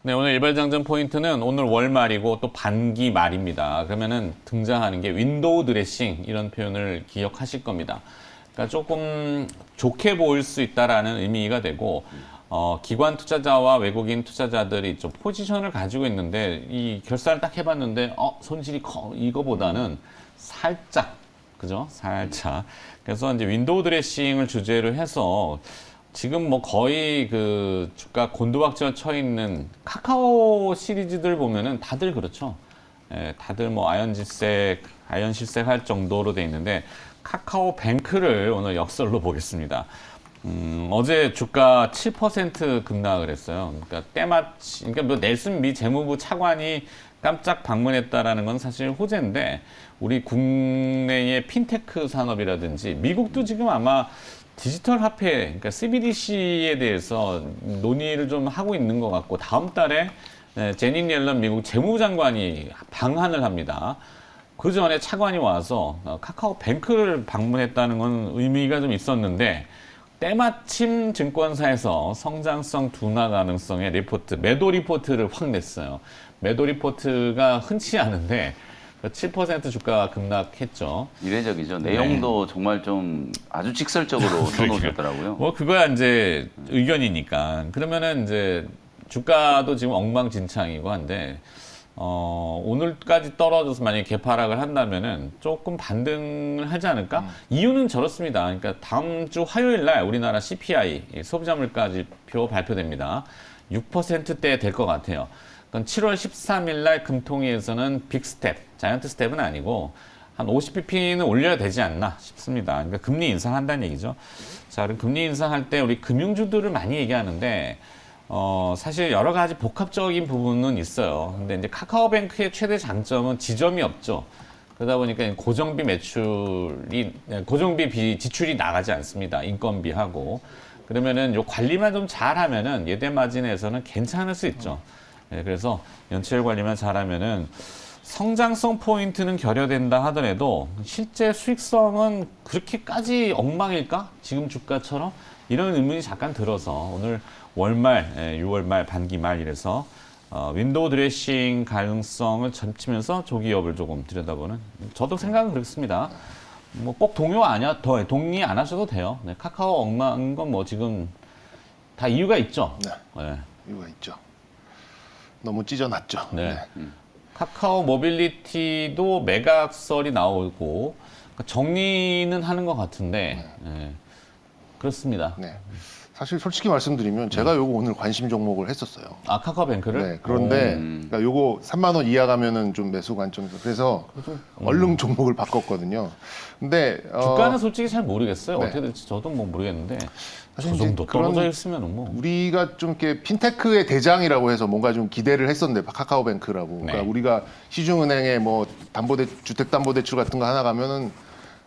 네, 오늘 일발장전 포인트는 오늘 월말이고 또 반기 말입니다. 그러면은 등장하는 게 윈도우 드레싱 이런 표현을 기억하실 겁니다. 그러니까 조금 좋게 보일 수 있다라는 의미가 되고 기관 투자자와 외국인 투자자들이 좀 포지션을 가지고 있는데 이 결산을 딱 해봤는데 손실이 커 이거보다는 살짝 그죠? 살짝. 그래서 이제 윈도우 드레싱을 주제로 해서 지금 뭐 거의 그 주가 곤두박질 쳐 있는 카카오 시리즈들 보면은 다들 그렇죠. 예, 다들 뭐 아연 실색할 정도로 돼 있는데 카카오 뱅크를 오늘 역설로 보겠습니다. 어제 주가 7% 급락을 했어요. 그러니까 때마침, 그러니까 뭐 넬슨 미 재무부 차관이 깜짝 방문했다라는 건 사실 호재인데 우리 국내의 핀테크 산업이라든지 미국도 지금 아마 디지털 화폐, 그러니까 CBDC에 대해서 논의를 좀 하고 있는 것 같고 다음 달에 제닛 옐런 미국 재무부 장관이 방한을 합니다. 그 전에 차관이 와서 카카오 뱅크를 방문했다는 건 의미가 좀 있었는데 때마침 증권사에서 성장성 둔화 가능성의 리포트, 매도 리포트를 확 냈어요. 매도 리포트가 흔치 않은데 7% 주가가 급락했죠. 이례적이죠. 내용도 정말 좀 아주 직설적으로 써놓으셨더라고요. 뭐 그거야 이제 의견이니까. 그러면은 이제 주가도 지금 엉망진창이고 한데 오늘까지 떨어져서 만약에 개파락을 한다면은 조금 반등을 하지 않을까? 이유는 저렇습니다. 그러니까 다음 주 화요일 날 우리나라 CPI 소비자 물가지표 발표됩니다. 6%대 될 것 같아요. 그건 7월 13일 날 금통위에서는 빅스텝, 자이언트 스텝은 아니고 한 50bp는 올려야 되지 않나 싶습니다. 그러니까 금리 인상한다는 얘기죠. 자, 그럼 금리 인상할 때 우리 금융주들을 많이 얘기하는데 사실 여러 가지 복합적인 부분은 있어요. 근데 이제 카카오뱅크의 최대 장점은 지점이 없죠. 그러다 보니까 고정비 지출이 나가지 않습니다. 인건비하고. 그러면은 요 관리만 좀 잘하면은 예대 마진에서는 괜찮을 수 있죠. 네, 그래서 연체율 관리만 잘하면은 성장성 포인트는 결여된다 하더라도 실제 수익성은 그렇게까지 엉망일까? 지금 주가처럼? 이런 의문이 잠깐 들어서 오늘 월말, 6월 말, 반기 말 이래서 윈도우 드레싱 가능성을 점치면서 조기업을 조금 들여다보는 저도 생각은 그렇습니다. 뭐 꼭 동의 안 하셔도 돼요. 네, 카카오 엉망인 건 뭐 지금 다 이유가 있죠. 네. 네. 이유가 있죠. 너무 찢어놨죠. 네. 카카오 모빌리티도 매각설이 나오고 그러니까 정리는 하는 것 같은데 그렇습니다. 네. 사실 솔직히 말씀드리면 제가 요거 오늘 관심 종목을 했었어요. 아, 카카오뱅크를? 네. 그런데 그러니까 요거 3만 원 이하 가면은 좀 매수 관점에서 그래서 얼른 종목을 바꿨거든요. 근데 주가는 솔직히 잘 모르겠어요. 네. 어떻게 될지 저도 뭐 모르겠는데 사실 저 이제 정도 그런 떨어져 있으면 뭐 우리가 좀 이렇게 핀테크의 대장이라고 해서 뭔가 좀 기대를 했었는데 카카오뱅크라고. 그러니까 네. 우리가 시중은행에 뭐 주택담보대출 같은 거 하나 가면은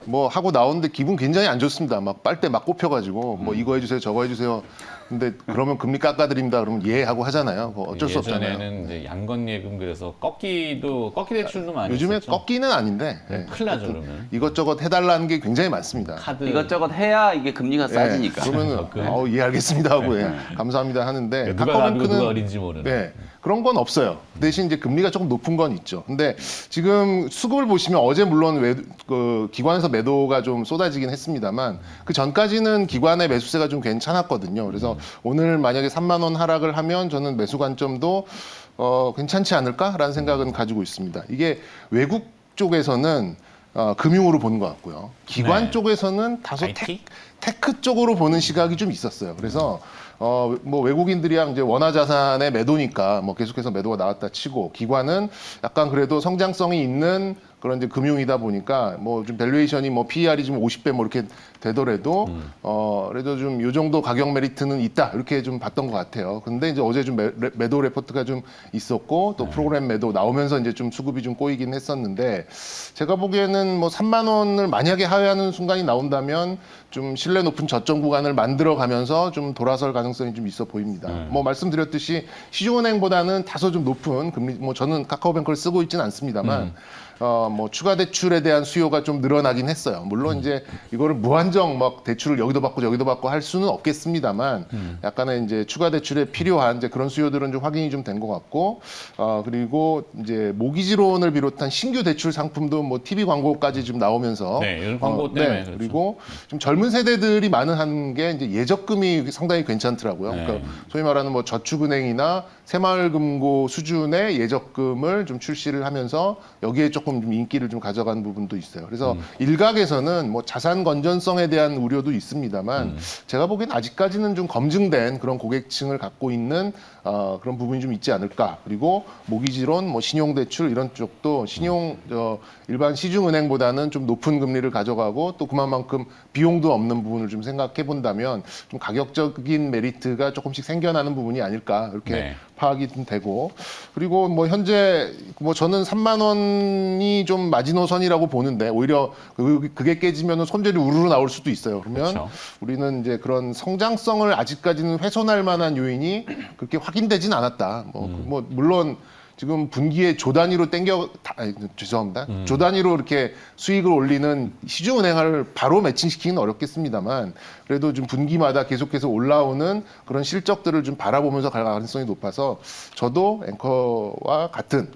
뭐 하고 나오는데 기분 굉장히 안 좋습니다. 막 빨대 막 꼽혀가지고 뭐 이거 해주세요, 저거 해주세요. 근데 그러면 금리 깎아드립니다. 그러면 예 하고 하잖아요. 뭐 어쩔 수 없잖아요. 예전에는 이제 양건예금 그래서 꺾기 대출도 많이 요즘에 했었죠. 꺾기는 아닌데 큰일 나죠 그러면. 이것저것 해달라는 게 굉장히 많습니다. 카드 이것저것 해야 이게 금리가 싸지니까. 그러면은 예 알겠습니다 하고 예, 감사합니다 하는데 누가 나누고 누가 어린지 모르는. 네, 그런 건 없어요. 대신 이제 금리가 조금 높은 건 있죠. 근데 지금 수급을 보시면 어제 물론 기관에서 매도가 좀 쏟아지긴 했습니다만 그 전까지는 기관의 매수세가 좀 괜찮았거든요. 그래서 오늘 만약에 3만 원 하락을 하면 저는 매수 관점도 괜찮지 않을까라는 생각은 가지고 있습니다. 이게 외국 쪽에서는 금융으로 보는 것 같고요. 기관 네. 쪽에서는 다소 IT? 테크 쪽으로 보는 시각이 좀 있었어요. 그래서 뭐 외국인들이랑 이제 원화 자산의 매도니까 뭐 계속해서 매도가 나왔다 치고 기관은 약간 그래도 성장성이 있는 그런 이제 금융이다 보니까 뭐 좀 밸류에이션이 뭐 PER이 좀 50배 뭐 이렇게 되더라도 그래도 좀 요 정도 가격 메리트는 있다 이렇게 좀 봤던 것 같아요. 근데 이제 어제 좀 매도 레포트가 좀 있었고 또 프로그램 매도 나오면서 이제 좀 수급이 좀 꼬이긴 했었는데 제가 보기에는 뭐 3만 원을 만약에 하회하는 순간이 나온다면 좀 신뢰 높은 저점 구간을 만들어 가면서 좀 돌아설 가능성이 좀 있어 보입니다. 뭐 말씀드렸듯이 시중은행보다는 다소 좀 높은 금리, 뭐 저는 카카오뱅크를 쓰고 있지는 않습니다만 뭐 추가 대출에 대한 수요가 좀 늘어나긴 했어요. 물론 이제 이거를 무한정 막 대출을 여기도 받고 여기도 받고 할 수는 없겠습니다만 약간의 이제 추가 대출에 필요한 이제 그런 수요들은 좀 확인이 좀 된 것 같고 그리고 이제 모기지론을 비롯한 신규 대출 상품도 뭐 TV 광고까지 좀 나오면서 네, 이런 광고 때문에 그렇죠. 그리고 좀 젊은 세대들이 많은 한 게 이제 예적금이 상당히 괜찮더라고요. 네. 그러니까 소위 말하는 뭐 저축은행이나 새마을금고 수준의 예적금을 좀 출시를 하면서 여기에 조금 좀 인기를 좀 가져간 부분도 있어요. 그래서 일각에서는 뭐 자산 건전성에 대한 우려도 있습니다만 제가 보기엔 아직까지는 좀 검증된 그런 고객층을 갖고 있는 그런 부분이 좀 있지 않을까. 그리고 모기지론, 뭐 신용대출 이런 쪽도 일반 시중은행보다는 좀 높은 금리를 가져가고 또 그만큼 비용도 없는 부분을 좀 생각해 본다면 좀 가격적인 메리트가 조금씩 생겨나는 부분이 아닐까 이렇게 네. 파악이 좀 되고 그리고 뭐 현재 뭐 저는 3만 원이 좀 마지노선이라고 보는데 오히려 그게 깨지면 손절이 우르르 나올 수도 있어요. 그러면 그렇죠. 우리는 이제 그런 성장성을 아직까지는 훼손할 만한 요인이 그렇게 확인되진 않았다. 뭐 물론 지금 분기에 조 단위로 죄송합니다. 조 단위로 이렇게 수익을 올리는 시중은행을 바로 매칭시키기는 어렵겠습니다만 그래도 좀 분기마다 계속해서 올라오는 그런 실적들을 좀 바라보면서 갈 가능성이 높아서 저도 앵커와 같은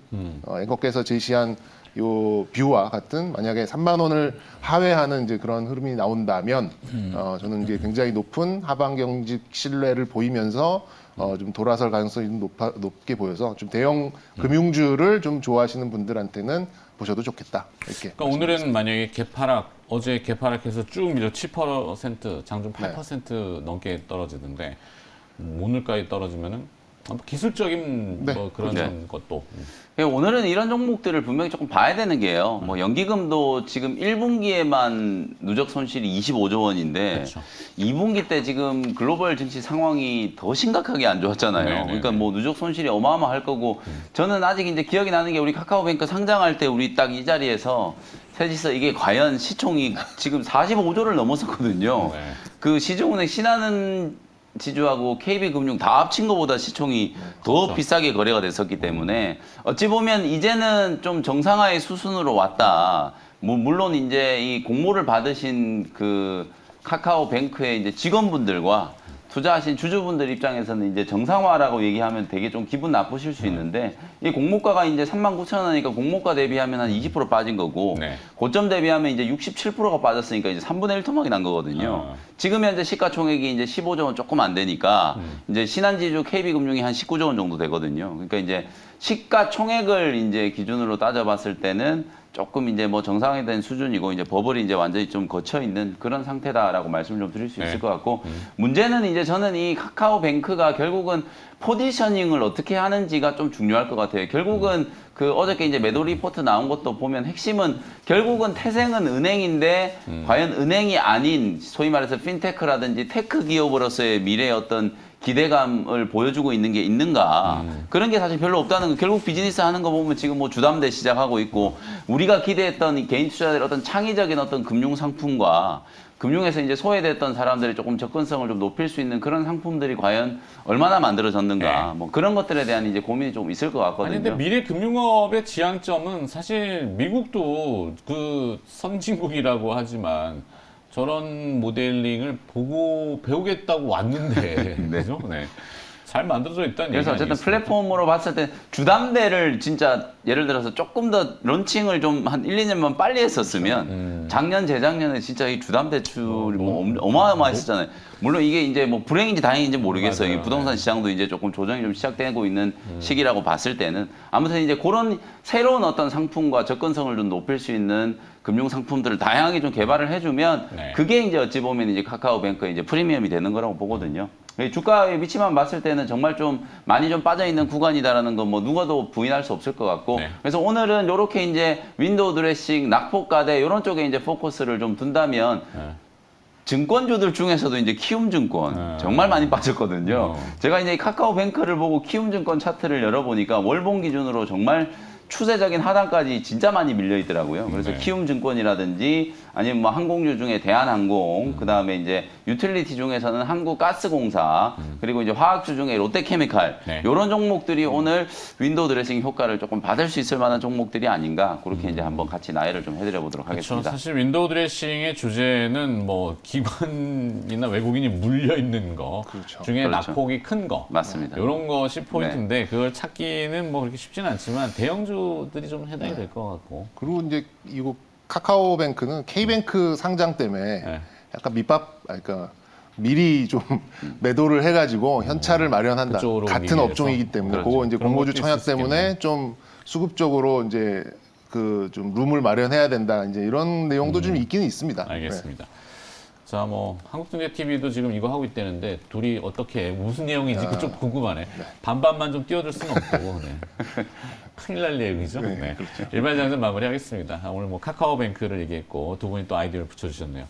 앵커께서 제시한 요 뷰와 같은 만약에 3만 원을 하회하는 이제 그런 흐름이 나온다면 저는 이제 굉장히 높은 하방 경직 신뢰를 보이면서 좀 돌아설 가능성이 좀 높게 보여서 좀 대형 금융주를 좀 좋아하시는 분들한테는 보셔도 좋겠다. 이렇게. 그러니까 오늘은 만약에 어제 개파락해서 쭉 밀려 7% 장중 8% 넘게 떨어지던데 오늘까지 떨어지면은 기술적인 뭐 그런 네. 것도 오늘은 이런 종목들을 분명히 조금 봐야 되는 게요. 뭐 연기금도 지금 1분기에만 누적 손실이 25조 원인데 그렇죠. 2분기 때 지금 글로벌 증시 상황이 더 심각하게 안 좋았잖아요. 네네네. 그러니까 뭐 누적 손실이 어마어마할 거고 저는 아직 이제 기억이 나는 게 우리 카카오뱅크 상장할 때 우리 딱 이 자리에서 세지서 이게 과연 시총이 지금 45조를 넘었었거든요. 네. 그 시중은행 신한은 지주하고 KB금융 다 합친 것보다 시총이 더 비싸게 거래가 됐었기 때문에 어찌 보면 이제는 좀 정상화의 수순으로 왔다. 물론 이제 이 공모를 받으신 그 카카오뱅크의 이제 직원분들과 투자하신 주주분들 입장에서는 이제 정상화라고 얘기하면 되게 좀 기분 나쁘실 수 있는데 이 공모가가 이제 39,000원이니까 공모가 대비하면 한 20% 빠진 거고 네. 고점 대비하면 이제 67%가 빠졌으니까 이제 3분의 1 토막이 난 거거든요. 지금 현재 시가총액이 이제 15조 원 조금 안 되니까 이제 신한지주 KB금융이 한 19조 원 정도 되거든요. 그러니까 이제 시가총액을 이제 기준으로 따져봤을 때는 조금 이제 뭐 정상화된 수준이고 이제 버블이 이제 완전히 좀 거쳐 있는 그런 상태다라고 말씀을 좀 드릴 수 있을 것 같고 문제는 이제 저는 이 카카오뱅크가 결국은 포지셔닝을 어떻게 하는지가 좀 중요할 것 같아요. 결국은 그 어저께 이제 매도 리포트 나온 것도 보면 핵심은 결국은 태생은 은행인데 과연 은행이 아닌 소위 말해서 핀테크라든지 테크 기업으로서의 미래의 어떤 기대감을 보여주고 있는 게 있는가 그런 게 사실 별로 없다는 거. 결국 비즈니스 하는 거 보면 지금 뭐 주담대 시작하고 있고 우리가 기대했던 이 개인 투자자들의 어떤 창의적인 어떤 금융 상품과 금융에서 이제 소외됐던 사람들이 조금 접근성을 좀 높일 수 있는 그런 상품들이 과연 얼마나 만들어졌는가 뭐 그런 것들에 대한 이제 고민이 좀 있을 것 같거든요. 아니 근데 미래 금융업의 지향점은 사실 미국도 그 선진국이라고 하지만 저런 모델링을 보고 배우겠다고 왔는데 그죠? 네. 잘 만들어져 있다는 그래서 얘기 어쨌든 아니겠습니까? 플랫폼으로 봤을 때 주담대를 진짜 예를 들어서 조금 더 런칭을 좀 한 1, 2년만 빨리 했었으면 작년, 재작년에 진짜 이 주담대출이 뭐 어마어마했었잖아요. 물론 이게 이제 뭐 불행인지 다행인지 모르겠어요. 맞아요. 이 부동산 시장도 이제 조금 조정이 좀 시작되고 있는 시기라고 봤을 때는 아무튼 이제 그런 새로운 어떤 상품과 접근성을 좀 높일 수 있는 금융 상품들을 다양하게 좀 개발을 해주면 네. 그게 이제 어찌 보면 이제 카카오뱅크의 이제 프리미엄이 되는 거라고 보거든요. 주가의 위치만 봤을 때는 정말 좀 많이 좀 빠져 있는 구간이다라는 건 뭐 누가도 부인할 수 없을 것 같고 네. 그래서 오늘은 이렇게 이제 윈도우 드레싱, 낙폭과대 이런 쪽에 이제 포커스를 좀 둔다면 증권주들 중에서도 이제 키움증권 정말 많이 빠졌거든요. 제가 이제 카카오뱅크를 보고 키움증권 차트를 열어보니까 월봉 기준으로 정말 추세적인 하단까지 진짜 많이 밀려 있더라고요. 그래서 네. 키움증권이라든지 아니면 뭐 항공주 중에 대한항공, 그다음에 이제 유틸리티 중에서는 한국가스공사, 그리고 이제 화학주 중에 롯데케미칼 네. 이런 종목들이 오늘 윈도우 드레싱 효과를 조금 받을 수 있을 만한 종목들이 아닌가 그렇게 이제 한번 같이 나열을 좀 해드려 보도록 그렇죠. 하겠습니다. 사실 윈도우 드레싱의 주제는 뭐 기관이나 외국인이 물려 있는 거 그렇죠. 중에 그렇죠. 낙폭이 큰 거. 맞습니다. 이런 것이 포인트인데 그걸 찾기는 뭐 그렇게 쉽지는 않지만 대형주들이 좀 해당이 될 것 같고. 그리고 이제 이거 카카오뱅크는 K뱅크 상장 때문에 네. 약간 그러니까 미리 좀 매도를 해가지고 현찰을 마련한다. 그쪽으로 같은 옮기기 업종이기 위해서. 때문에 그렇죠. 그거 이제 그런 공모주 것도 청약 있을 수 때문에 있겠네요. 좀 수급적으로 이제 그 좀 룸을 마련해야 된다. 이제 이런 내용도 좀 있기는 있습니다. 알겠습니다. 자, 뭐 한국중계TV도 지금 이거 하고 있다는데 둘이 어떻게 무슨 내용인지 그쪽 궁금하네. 반반만 좀 띄워줄 수는 없고. 네. 큰일 날 내용이죠. 네. 일반 장전 마무리하겠습니다. 오늘 뭐 카카오뱅크를 얘기했고 두 분이 또 아이디어를 붙여주셨네요.